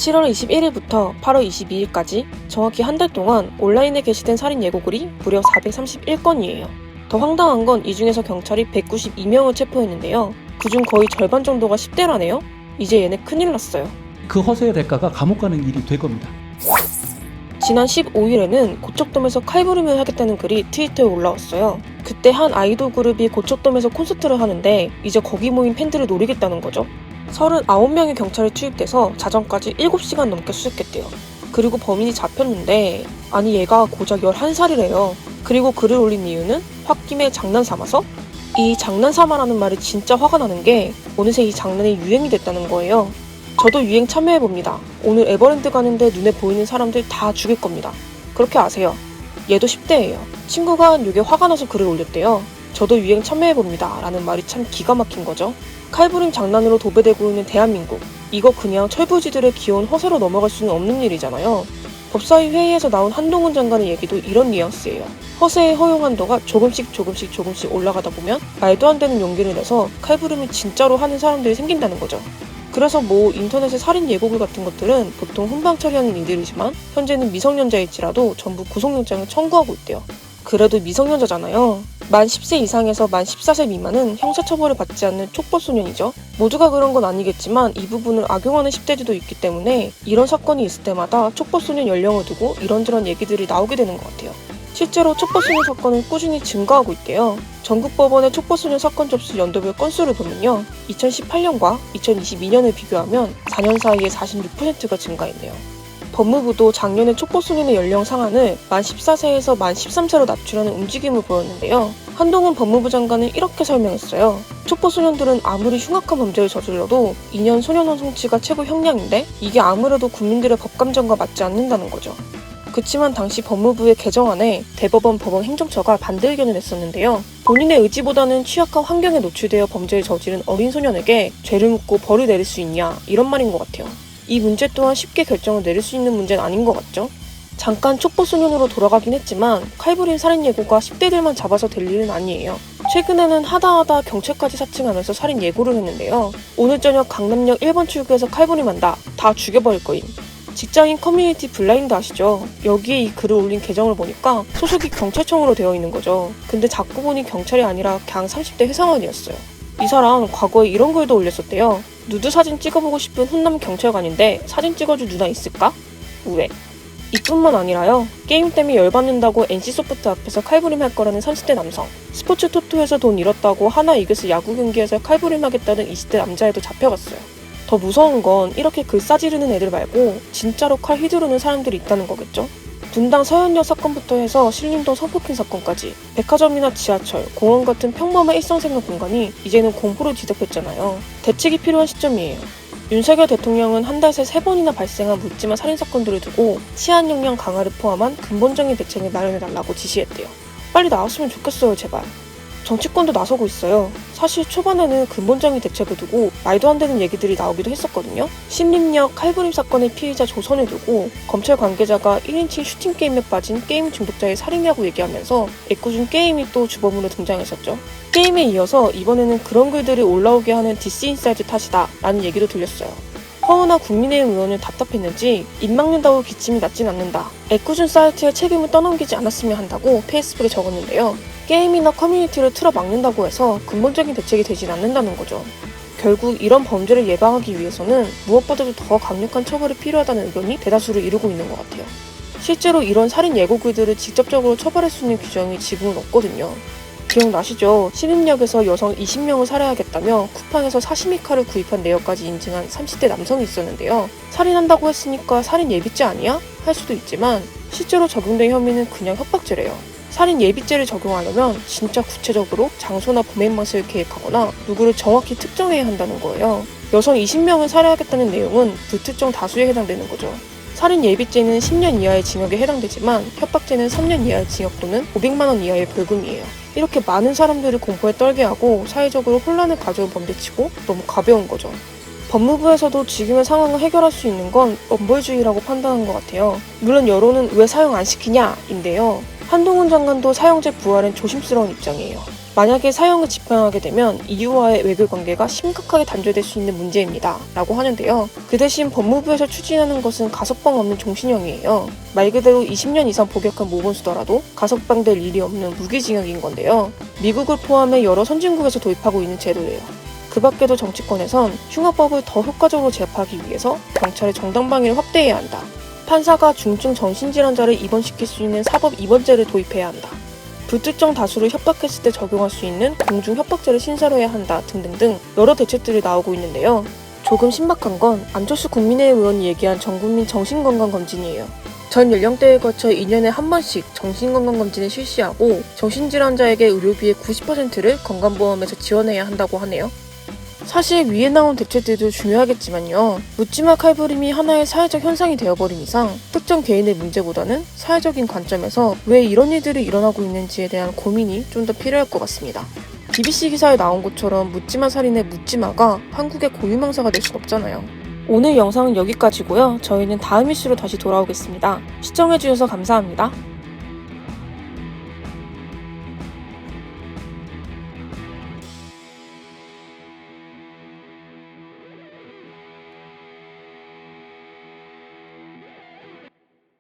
7월 21일부터 8월 22일까지 정확히 한 달 동안 온라인에 게시된 살인 예고글이 무려 431건이에요. 더 황당한 건 이 중에서 경찰이 192명을 체포했는데요. 그중 거의 절반 정도가 10대라네요. 이제 얘네 큰일 났어요. 그 허세의 대가가 감옥 가는 일이 될 겁니다. 지난 15일에는 고척돔에서 칼부림을 하겠다는 글이 트위터에 올라왔어요. 그때 한 아이돌 그룹이 고척돔에서 콘서트를 하는데 이제 거기 모인 팬들을 노리겠다는 거죠. 39명의 경찰이 투입돼서 자정까지 7시간 넘게 수색했대요. 그리고 범인이 잡혔는데 아니 얘가 고작 11살이래요. 그리고 글을 올린 이유는 홧김에 장난삼아서? 이 장난삼아라는 말이 진짜 화가 나는 게 어느새 이 장난이 유행이 됐다는 거예요. 저도 유행 참여해봅니다. 오늘 에버랜드 가는데 눈에 보이는 사람들 다 죽일 겁니다. 그렇게 아세요. 얘도 10대예요. 친구가 이게 화가 나서 글을 올렸대요. 저도 유행 참여해봅니다. 라는 말이 참 기가 막힌 거죠. 칼부림 장난으로 도배되고 있는 대한민국. 이거 그냥 철부지들의 귀여운 허세로 넘어갈 수는 없는 일이잖아요. 법사위 회의에서 나온 한동훈 장관의 얘기도 이런 뉘앙스예요. 허세의 허용 한도가 조금씩 올라가다 보면 말도 안 되는 용기를 내서 칼부림을 진짜로 하는 사람들이 생긴다는 거죠. 그래서 인터넷의 살인 예고글 같은 것들은 보통 훈방 처리하는 일들이지만 현재는 미성년자일지라도 전부 구속영장을 청구하고 있대요. 그래도 미성년자잖아요. 만 10세 이상에서 만 14세 미만은 형사처벌을 받지 않는 촉법소년이죠. 모두가 그런 건 아니겠지만 이 부분을 악용하는 10대들도 있기 때문에 이런 사건이 있을 때마다 촉법소년 연령을 두고 이런저런 얘기들이 나오게 되는 것 같아요. 실제로 촉법소년 사건은 꾸준히 증가하고 있대요. 전국 법원의 촉법소년 사건 접수 연도별 건수를 보면요. 2018년과 2022년을 비교하면 4년 사이에 46%가 증가했네요. 법무부도 작년에 촉법소년의 연령 상한을 만 14세에서 만 13세로 낮추려는 움직임을 보였는데요. 한동훈 법무부 장관은 이렇게 설명했어요. 촉법소년들은 아무리 흉악한 범죄를 저질러도 2년 소년원 송치가 최고 형량인데 이게 아무래도 국민들의 법감정과 맞지 않는다는 거죠. 그치만 당시 법무부의 개정안에 대법원 법원 행정처가 반대 의견을 냈었는데요. 본인의 의지보다는 취약한 환경에 노출되어 범죄를 저지른 어린 소년에게 죄를 묻고 벌을 내릴 수 있냐 이런 말인 것 같아요. 이 문제 또한 쉽게 결정을 내릴 수 있는 문제는 아닌 것 같죠? 잠깐 촉법소년으로 돌아가긴 했지만 칼부림 살인 예고가 10대들만 잡아서 될 일은 아니에요. 최근에는 하다 경찰까지 사칭하면서 살인 예고를 했는데요. 오늘 저녁 강남역 1번 출구에서 칼부림한다. 다 죽여버릴 거임. 직장인 커뮤니티 블라인드 아시죠? 여기에 이 글을 올린 계정을 보니까 소속이 경찰청으로 되어 있는 거죠. 근데 자꾸 보니 경찰이 아니라 그냥 30대 회사원이었어요. 이 사람 과거에 이런 글도 올렸었대요. 누드 사진 찍어보고 싶은 훈남 경찰관인데 사진 찍어줄 누나 있을까? 우회. 이뿐만 아니라요. 게임 때문에 열받는다고 NC소프트 앞에서 칼부림할 거라는 30대 남성, 스포츠 토토에서 돈 잃었다고 하나 이글스 야구 경기에서 칼부림하겠다는 20대 남자애도 잡혀갔어요. 더 무서운 건 이렇게 글 싸지르는 애들 말고 진짜로 칼 휘두르는 사람들이 있다는 거겠죠? 분당 서현역 사건부터 해서 신림동 성폭행 사건까지 백화점이나 지하철, 공원 같은 평범한 일상생활 공간이 이제는 공포로 뒤덮였잖아요. 대책이 필요한 시점이에요. 윤석열 대통령은 한 달 새 3번이나 발생한 묻지마 살인사건들을 두고 치안 역량 강화를 포함한 근본적인 대책을 마련해달라고 지시했대요. 빨리 나왔으면 좋겠어요, 제발. 정치권도 나서고 있어요. 사실 초반에는 근본적인 대책을 두고 말도 안 되는 얘기들이 나오기도 했었거든요. 신림역 칼부림 사건의 피의자 조선을 두고 검찰 관계자가 1인칭 슈팅 게임에 빠진 게임 중독자의 살인이라고 얘기하면서 애꿎은 게임이 또 주범으로 등장했었죠. 게임에 이어서 이번에는 그런 글들이 올라오게 하는 디스인사이드 탓이다 라는 얘기도 들렸어요. 허은하 국민의힘 의원은 답답했는지 입 막는다고 기침이 낫진 않는다. 애꿎은 사이트에 책임을 떠넘기지 않았으면 한다고 페이스북에 적었는데요. 게임이나 커뮤니티를 틀어막는다고 해서 근본적인 대책이 되진 않는다는 거죠. 결국 이런 범죄를 예방하기 위해서는 무엇보다도 더 강력한 처벌이 필요하다는 의견이 대다수를 이루고 있는 것 같아요. 실제로 이런 살인 예고글들을 직접적으로 처벌할 수 있는 규정이 지금은 없거든요. 기억나시죠? 신림역에서 여성 20명을 살해하겠다며 쿠팡에서 사시미 칼을 구입한 내역까지 인증한 30대 남성이 있었는데요. 살인한다고 했으니까 살인 예비죄 아니야? 할 수도 있지만 실제로 적용된 혐의는 그냥 협박죄래요. 살인 예비죄를 적용하려면 진짜 구체적으로 장소나 범행 방식을 계획하거나 누구를 정확히 특정해야 한다는 거예요. 여성 20명을 살해하겠다는 내용은 불특정 다수에 해당되는 거죠. 살인 예비죄는 10년 이하의 징역에 해당되지만 협박죄는 3년 이하의 징역 또는 500만 원 이하의 벌금이에요. 이렇게 많은 사람들을 공포에 떨게 하고 사회적으로 혼란을 가져온 범죄치고 너무 가벼운 거죠. 법무부에서도 지금의 상황을 해결할 수 있는 건 엄벌주의라고 판단한 것 같아요. 물론 여론은 왜 사용 안 시키냐 인데요. 한동훈 장관도 사형제 부활은 조심스러운 입장이에요. 만약에 사형을 집행하게 되면 EU와의 외교 관계가 심각하게 단절될 수 있는 문제입니다. 라고 하는데요. 그 대신 법무부에서 추진하는 것은 가석방 없는 종신형이에요. 말 그대로 20년 이상 복역한 모범수더라도 가석방될 일이 없는 무기징역인 건데요. 미국을 포함해 여러 선진국에서 도입하고 있는 제도예요. 그 밖에도 정치권에선 흉악법을 더 효과적으로 제압하기 위해서 경찰의 정당방위를 확대해야 한다. 판사가 중증 정신질환자를 입원시킬 수 있는 사법 입원제를 도입해야 한다. 불특정 다수를 협박했을 때 적용할 수 있는 공중협박죄를 신설해야 한다 등등등 여러 대책들이 나오고 있는데요. 조금 신박한 건 안철수 국민의힘 의원이 얘기한 전국민 정신건강검진이에요. 전 연령대에 거쳐 2년에 한 번씩 정신건강검진을 실시하고 정신질환자에게 의료비의 90%를 건강보험에서 지원해야 한다고 하네요. 사실 위에 나온 대책들도 중요하겠지만요. 묻지마 칼부림이 하나의 사회적 현상이 되어버린 이상 특정 개인의 문제보다는 사회적인 관점에서 왜 이런 일들이 일어나고 있는지에 대한 고민이 좀 더 필요할 것 같습니다. BBC 기사에 나온 것처럼 묻지마 살인의 묻지마가 한국의 고유명사가 될 순 없잖아요. 오늘 영상은 여기까지고요. 저희는 다음 이슈로 다시 돌아오겠습니다. 시청해주셔서 감사합니다.